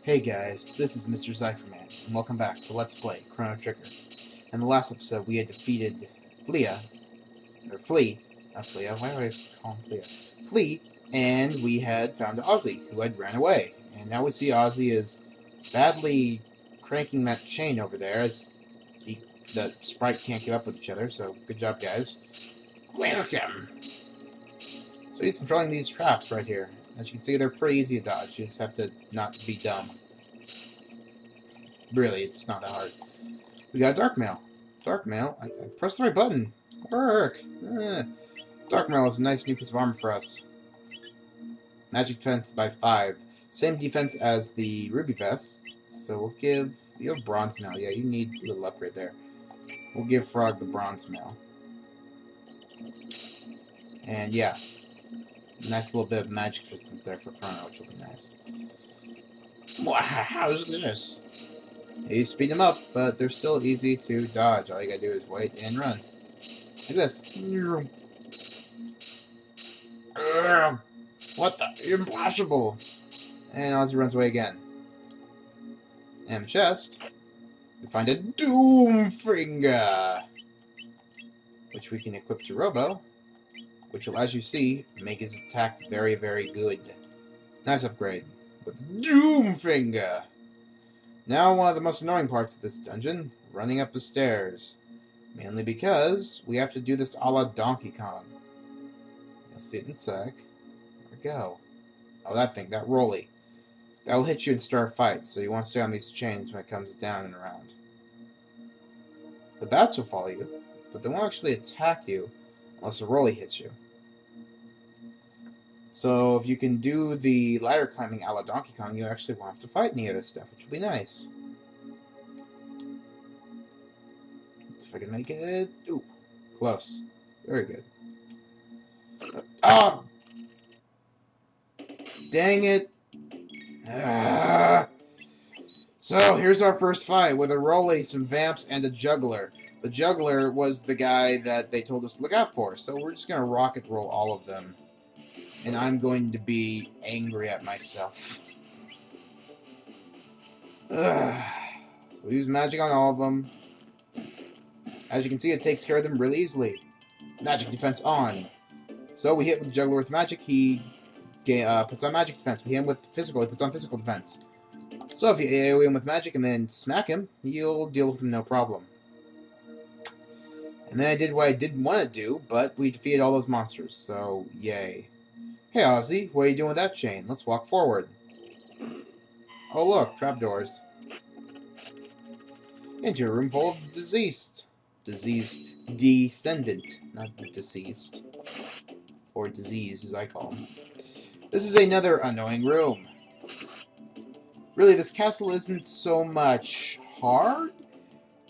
Hey guys, this is Mr. Zypherman, and welcome back to Let's Play Chrono Trigger. In the last episode, we had defeated Flea, not Flea, why do I always call him Flea? Flea, and we had found Ozzie, who had ran away. And now we see Ozzie is badly cranking that chain over there, as the sprite can't keep up with each other, so good job, guys. Welcome! So he's controlling these traps right here. As you can see, they're pretty easy to dodge. You just have to not be dumb. Really, it's not that hard. We got Dark Mail. Dark Mail? I pressed the right button. Work! Dark Mail is a nice new piece of armor for us. Magic defense by 5. Same defense as the Ruby Vest. So we'll give... You have Bronze Mail. Yeah, you need a little upgrade there. We'll give Frog the Bronze Mail. And yeah. Nice little bit of magic resistance there for Chrono, which will be nice. How's this? You speed them up, but they're still easy to dodge. All you gotta do is wait and run. Like this. What the? Impossible! And Ozzie runs away again. And the chest, we find a Doom Finger, which we can equip to Robo, which will, as you see, make his attack very, very good. Nice upgrade. With Doom Finger! Now one of the most annoying parts of this dungeon, running up the stairs. Mainly because we have to do this a la Donkey Kong. You'll see it in a sec. Where'd it go? Oh, that thing, that rolly. That'll hit you and start a fight, so you want to stay on these chains when it comes down and around. The bats will follow you, but they won't actually attack you unless a rolly hits you. So if you can do the ladder climbing a la Donkey Kong, you actually won't have to fight any of this stuff, which will be nice. Let's see if I can make it. Ooh, close. Very good. Ah! Dang it! So here's our first fight with a rolly, some vamps, and a juggler. The juggler was the guy that they told us to look out for, so we're just going to rocket roll all of them. And I'm going to be angry at myself. So we use magic on all of them. As you can see, it takes care of them really easily. Magic defense on. So we hit the juggler with magic, he puts on magic defense. We hit him with physical, he puts on physical defense. So if you AoE him with magic and then smack him, you'll deal with him no problem. And then I did what I didn't want to do, but we defeated all those monsters, so yay. Hey Ozzie, what are you doing with that chain? Let's walk forward. Oh look, trapdoors. Into a room full of deceased, descendant, not deceased. Or disease, as I call them. This is another annoying room. Really, this castle isn't so much hard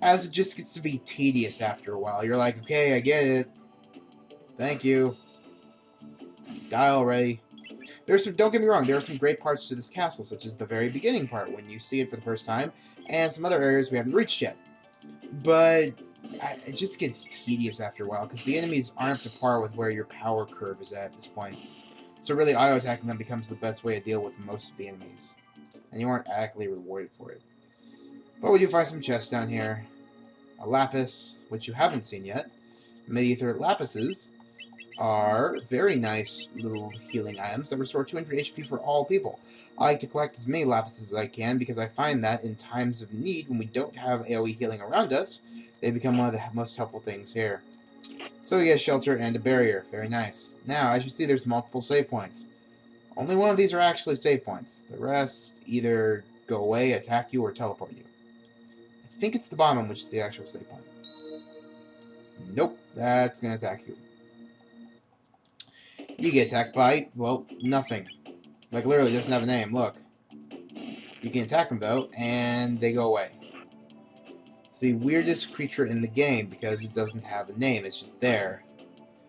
as it just gets to be tedious after a while. You're like, okay, I get it. Thank you. Die already. Don't get me wrong, there are some great parts to this castle, such as the very beginning part, when you see it for the first time, and some other areas we haven't reached yet. But it just gets tedious after a while, because the enemies aren't up to par with where your power curve is at this point. So really, auto-attacking them becomes the best way to deal with most of the enemies. And you aren't adequately rewarded for it. But we do find some chests down here. A lapis, which you haven't seen yet. Mid-ether lapises are very nice little healing items that restore 200 HP for all people. I like to collect as many lapises as I can because I find that in times of need, when we don't have AoE healing around us, they become one of the most helpful things here. So we get a shelter and a barrier. Very nice. Now, as you see, there's multiple save points. Only one of these are actually save points. The rest either go away, attack you, or teleport you. I think it's the bottom one which is the actual save point. Nope, that's going to attack you. You get attacked by, well, nothing. Like, literally doesn't have a name, look. You can attack them, though, and they go away. It's the weirdest creature in the game, because it doesn't have a name, it's just there.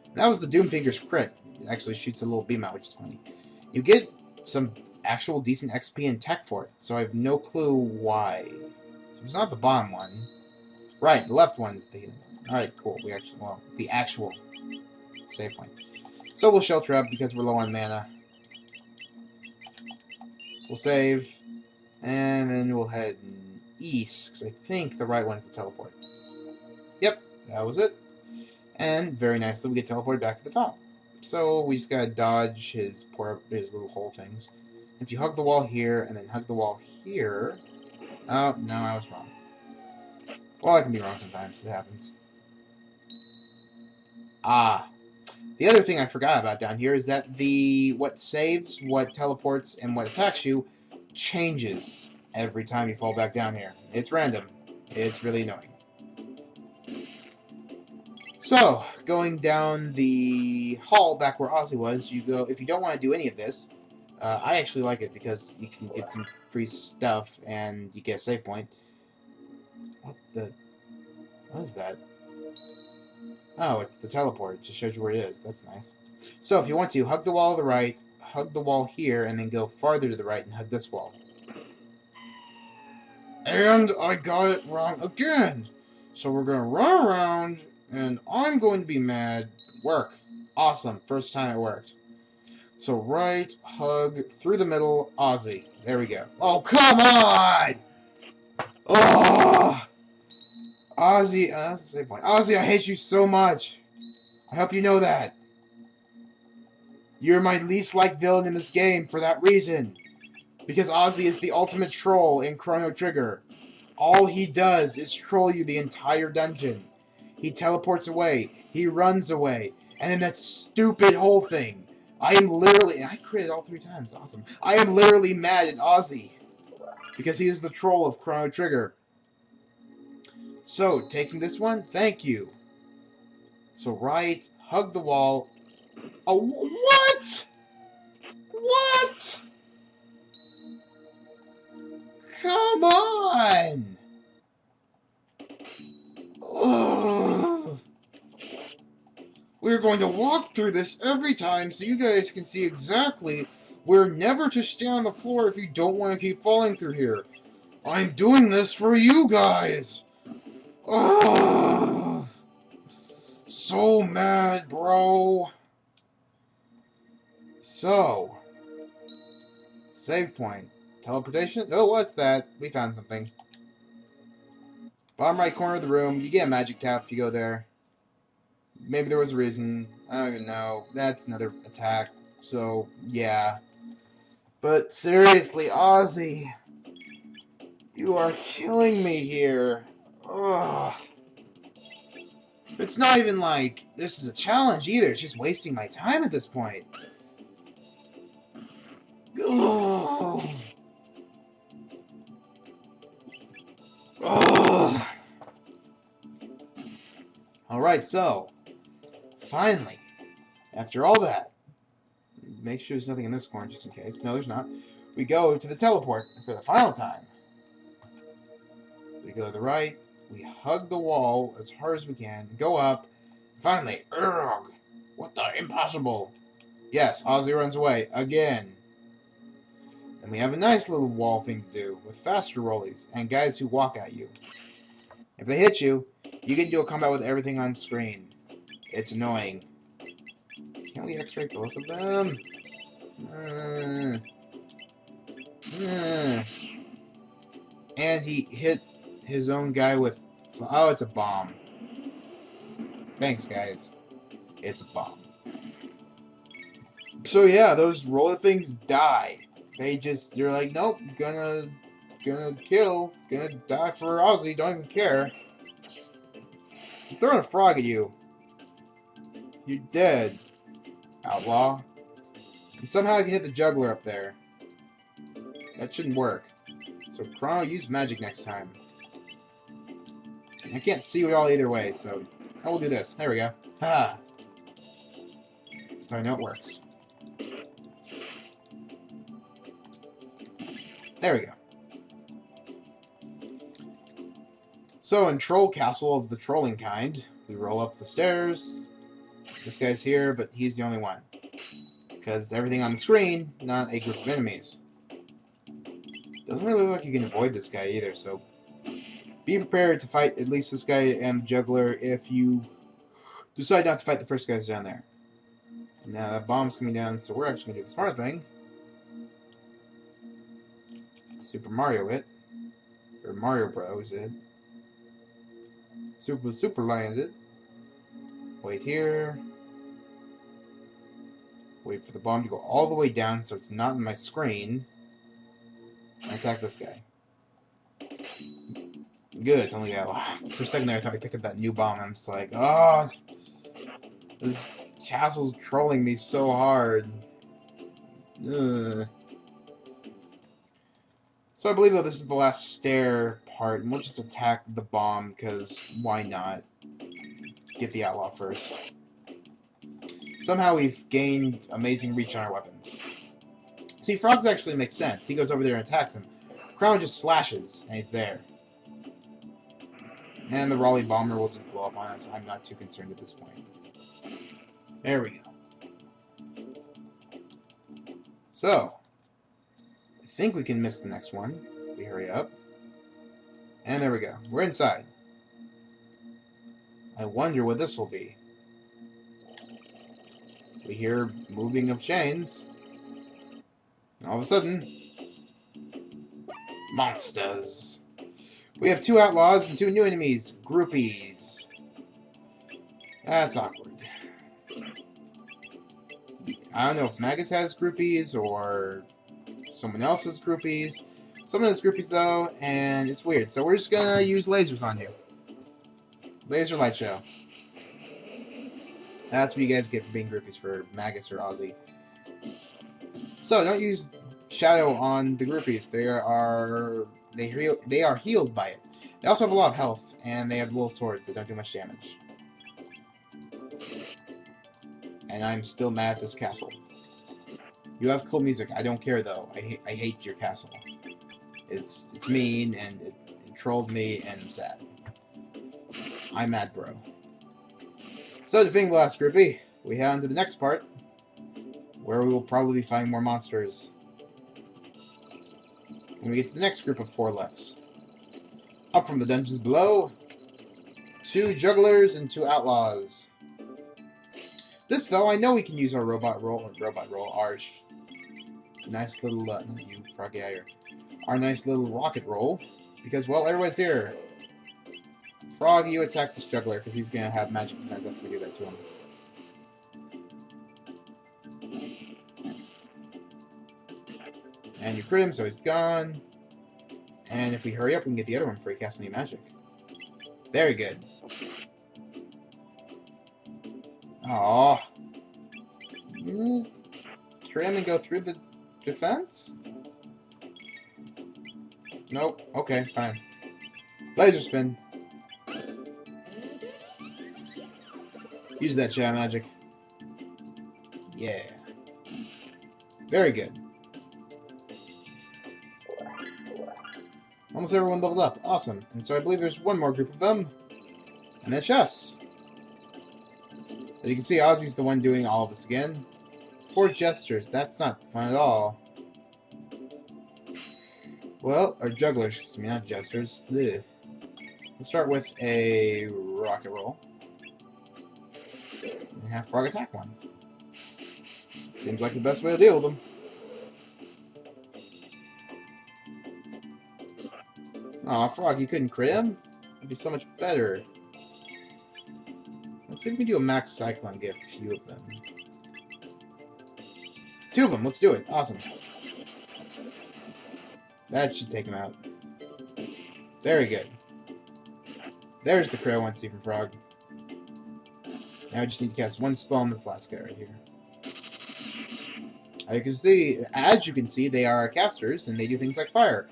And that was the Doomfinger's crit. It actually shoots a little beam out, which is funny. You get some actual decent XP and tech for it, so I have no clue why. So it's not the bottom one. Right, the left one is the healing one. Alright, cool. The actual save point. So we'll shelter up because we're low on mana. We'll save. And then we'll head east, because I think the right one's the teleport. Yep, that was it. And very nicely, we get teleported back to the top. So we just gotta dodge his little hole things. If you hug the wall here, and then hug the wall here... Oh, no, I was wrong. Well, I can be wrong sometimes. It happens. Ah. The other thing I forgot about down here is that what saves, what teleports, and what attacks you changes every time you fall back down here. It's random. It's really annoying. So, going down the hall back where Ozzy was, you go. If you don't want to do any of this, I actually like it because you can get some free stuff and you get a save point. What is that? Oh, it's the teleport. It just shows you where it is. That's nice. So, if you want to, hug the wall to the right, hug the wall here, and then go farther to the right and hug this wall. And I got it wrong again! So we're going to run around, and I'm going to be mad. Work. Awesome. First time it worked. So right, hug, through the middle, Ozzy. There we go. Oh, come on! Oh! Ozzy, that's the same point. Ozzy, I hate you so much. I hope you know that. You're my least liked villain in this game for that reason. Because Ozzy is the ultimate troll in Chrono Trigger. All he does is troll you the entire dungeon. He teleports away. He runs away. And then that stupid whole thing. I am literally... I critted all 3 times. Awesome. I am literally mad at Ozzy. Because he is the troll of Chrono Trigger. So, taking this one, thank you. So, right, hug the wall. Oh, what? What? Come on! Ugh. We're going to walk through this every time so you guys can see exactly where never to stay on the floor if you don't want to keep falling through here. I'm doing this for you guys! Ugh. So mad, bro. So, save point. Teleportation? Oh, what's that? We found something. Bottom right corner of the room. You get a magic tap if you go there. Maybe there was a reason. I don't even know. That's another attack. So, yeah. But seriously, Ozzy. You are killing me here. Ugh. It's not even like this is a challenge either. It's just wasting my time at this point. Ugh. Ugh. Alright, so, finally, after all that, make sure there's nothing in this corner just in case. No, there's not. We go to the teleport for the final time. We go to the right, we hug the wall as hard as we can, go up, finally, ugh, what the impossible. Yes, Ozzy runs away, again. And we have a nice little wall thing to do, with faster rollies, and guys who walk at you. If they hit you, you can do a combat with everything on screen. It's annoying. Can't we X-ray both of them? And he hit his own guy with... Oh, it's a bomb. Thanks, guys. It's a bomb. So yeah, those roller things die. They're like, nope, gonna kill, gonna die for Ozzy, don't even care. I'm throwing a frog at you. You're dead, outlaw. And somehow I can hit the juggler up there. That shouldn't work. So Chrono, use magic next time. I can't see it all either way, so I will do this. There we go. Ha! So I know it works. There we go. So in Troll Castle of the trolling kind, we roll up the stairs. This guy's here, but he's the only one. Because everything on the screen, not a group of enemies. Doesn't really look like you can avoid this guy either, so be prepared to fight at least this guy and the juggler if you decide not to fight the first guys down there. Now that bomb's coming down, so we're actually going to do the smart thing. Super Mario it. Or Mario Bros. it. Super Lions it. Wait here. Wait for the bomb to go all the way down so it's not in my screen. And attack this guy. Good, it's only that. For a second there I thought I picked up that new bomb. I'm just like, oh, this castle's trolling me so hard. Ugh. So I believe that this is the last stair part, and we'll just attack the bomb, because why not? Get the outlaw first. Somehow we've gained amazing reach on our weapons. See, frogs actually make sense. He goes over there and attacks him. Crown just slashes, and he's there. And the Raleigh bomber will just blow up on us. I'm not too concerned at this point. There we go. So, I think we can miss the next one. We hurry up. And there we go. We're inside. I wonder what this will be. We hear moving of chains. And all of a sudden, monsters. We have 2 outlaws and 2 new enemies. Groupies. That's awkward. I don't know if Magus has groupies or someone else has groupies. Someone has groupies though, and it's weird. So we're just gonna use lasers on you. Laser light show. That's what you guys get for being groupies for Magus or Ozzie. So don't use shadow on the groupies. They are healed by it. They also have a lot of health, and they have little swords that don't do much damage. And I'm still mad at this castle. You have cool music. I don't care though. I hate your castle. It's mean, and it trolled me, and I'm sad. I'm mad, bro. So, defeating the last groupie, we head on to the next part, where we will probably be fighting more monsters. When we get to the next group of 4 lefts. Up from the dungeons below, 2 jugglers and 2 outlaws. This, though, I know we can use our robot roll, our nice little, not you, froggy eye, our nice little rocket roll, because, well, everybody's here. Frog, you attack this juggler, because he's going to have magic defense after we do that to him. And you crit him, so he's gone. And if we hurry up, we can get the other one before he casts any magic. Very good. Aww. Trim and go through the defense? Nope. Okay, fine. Laser spin. Use that shadow magic. Yeah. Very good. Almost everyone leveled up. Awesome. And so I believe there's one more group of them. And then chests. As you can see, Ozzie's the one doing all of this again. 4 jesters. That's not fun at all. Well, or jugglers, excuse me, not jesters. Ugh. Let's start with a rocket roll. And have Frog attack one. Seems like the best way to deal with them. Aw, Frog, you couldn't crit him? That'd be so much better. Let's see if we can do a max cyclone and get a few of them. 2 of them, let's do it. Awesome. That should take him out. Very good. There's the crit I want to see from Frog. Now I just need to cast 1 spell on this last guy right here. As you can see, they are casters, and they do things like fire.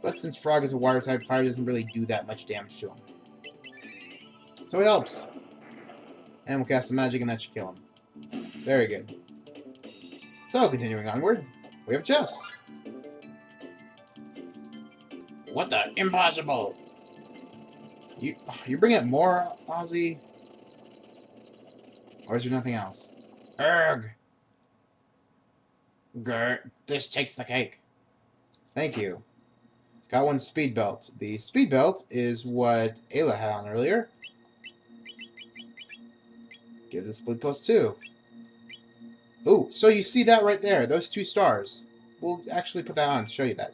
But since Frog is a water type, fire doesn't really do that much damage to him. So it helps. And we'll cast some magic, and that should kill him. Very good. So, continuing onward, we have a chest. What the? Impossible! You bring it more, Ozzie? Or is there nothing else? Urgh! Grr, this takes the cake. Thank you. Got 1 speed belt. The speed belt is what Ayla had on earlier. Gives us split +2. Ooh, so you see that right there, those 2 stars. We'll actually put that on to show you that.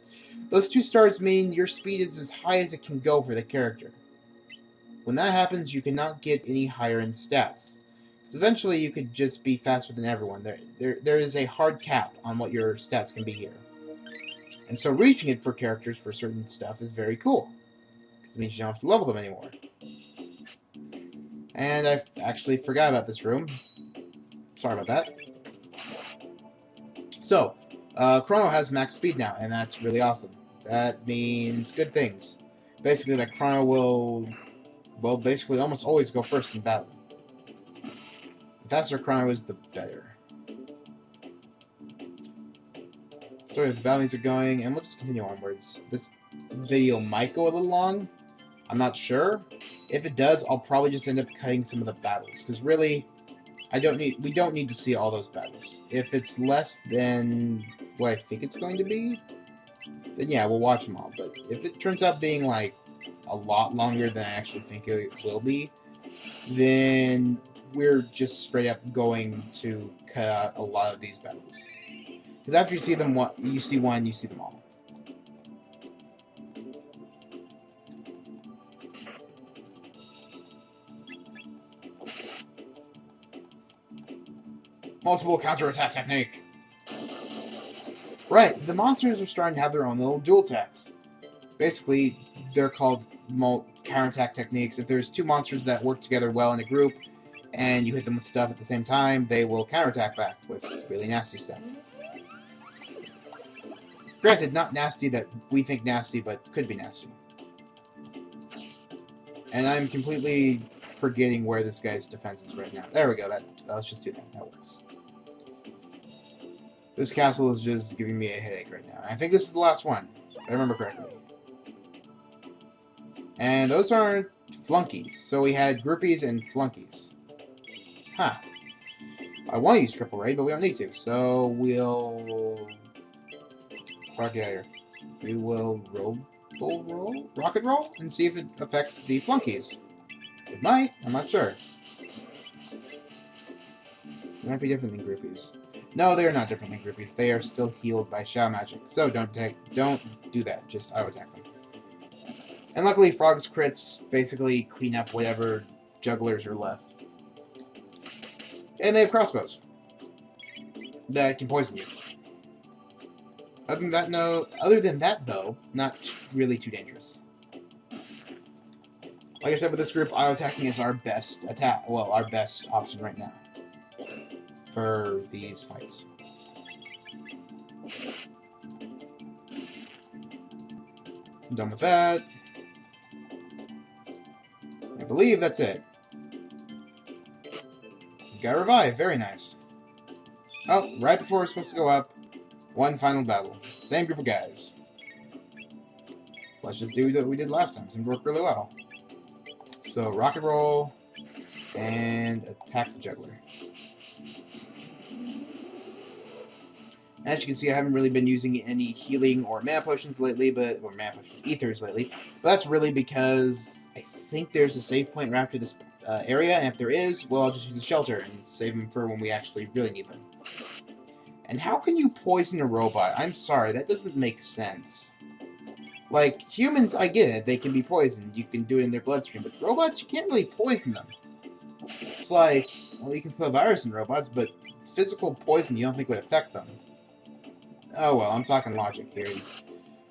Those 2 stars mean your speed is as high as it can go for the character. When that happens, you cannot get any higher in stats. Because eventually you could just be faster than everyone. There is a hard cap on what your stats can be here. And so reaching it for characters for certain stuff is very cool. Because it means you don't have to level them anymore. And I actually forgot about this room. Sorry about that. So, Chrono has max speed now, and that's really awesome. That means good things. Basically, that Chrono will, well, basically almost always go first in battle. The faster Chrono is, the better. So the battle music are going, and we'll just continue onwards. This video might go a little long. I'm not sure. If it does, I'll probably just end up cutting some of the battles, because really, we don't need to see all those battles. If it's less than what I think it's going to be, then yeah, we'll watch them all. But if it turns out being like a lot longer than I actually think it will be, then we're just straight up going to cut out a lot of these battles. Because after you see them, you see one, you see them all. Multiple counterattack technique. Right, the monsters are starting to have their own little dual attacks. Basically, they're called counterattack techniques. If there's 2 monsters that work together well in a group, and you hit them with stuff at the same time, they will counterattack back with really nasty stuff. Granted, not nasty that we think nasty, but could be nasty. And I'm completely forgetting where this guy's defense is right now. There we go. Let's just do that. That works. This castle is just giving me a headache right now. I think this is the last one, if I remember correctly. And those aren't flunkies. So we had groupies and flunkies. Huh. I want to use triple raid, but we don't need to. So we'll... Fuck yeah, here. We will rocket roll, and see if it affects the flunkies. It might. I'm not sure. It might be different than groupies. No, they are not different than groupies. They are still healed by Shadow Magic. So don't do that. Just auto attack them. And luckily, Frog's crits basically clean up whatever jugglers are left. And they have crossbows that can poison you. Other than that, though, not really too dangerous. Like I said, with this group, auto attacking is our best attack. Well, our best option right now for these fights. I'm done with that. I believe that's it. Got revive. Very nice. Oh, right before we're supposed to go up, one final battle. Same group of guys. Let's just do what we did last time. Seemed to work really well. So, rocket roll, and attack the juggler. As you can see, I haven't really been using any healing or mana potions lately, ethers lately. But that's really because I think there's a save point right after this area, and if there is, well, I'll just use a shelter and save them for when we actually really need them. And how can you poison a robot? I'm sorry, that doesn't make sense. Like, humans, I get it. They can be poisoned. You can do it in their bloodstream. But robots, you can't really poison them. It's like, well, you can put a virus in robots, but physical poison you don't think would affect them. Oh well, I'm talking logic here.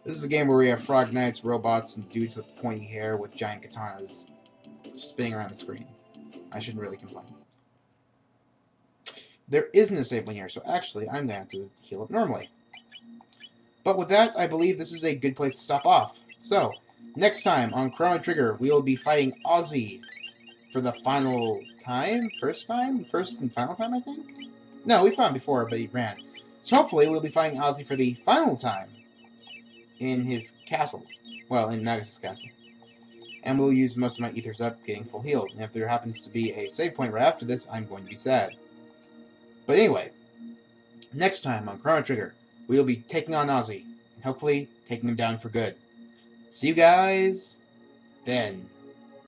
This is a game where we have frog knights, robots, and dudes with pointy hair with giant katanas spinning around the screen. I shouldn't really complain. There isn't a save point here, so actually I'm going to have to heal up normally. But with that, I believe this is a good place to stop off. So, next time on Chrono Trigger, we will be fighting Ozzie for the final time? First and final time, I think? No, we fought him before, but he ran. So hopefully we'll be fighting Ozzie for the final time in his castle. Well, in Magus' castle. And we'll use most of my ethers up getting full healed. And if there happens to be a save point right after this, I'm going to be sad. But anyway, next time on Chrono Trigger, we will be taking on Ozzie, and hopefully taking him down for good. See you guys then.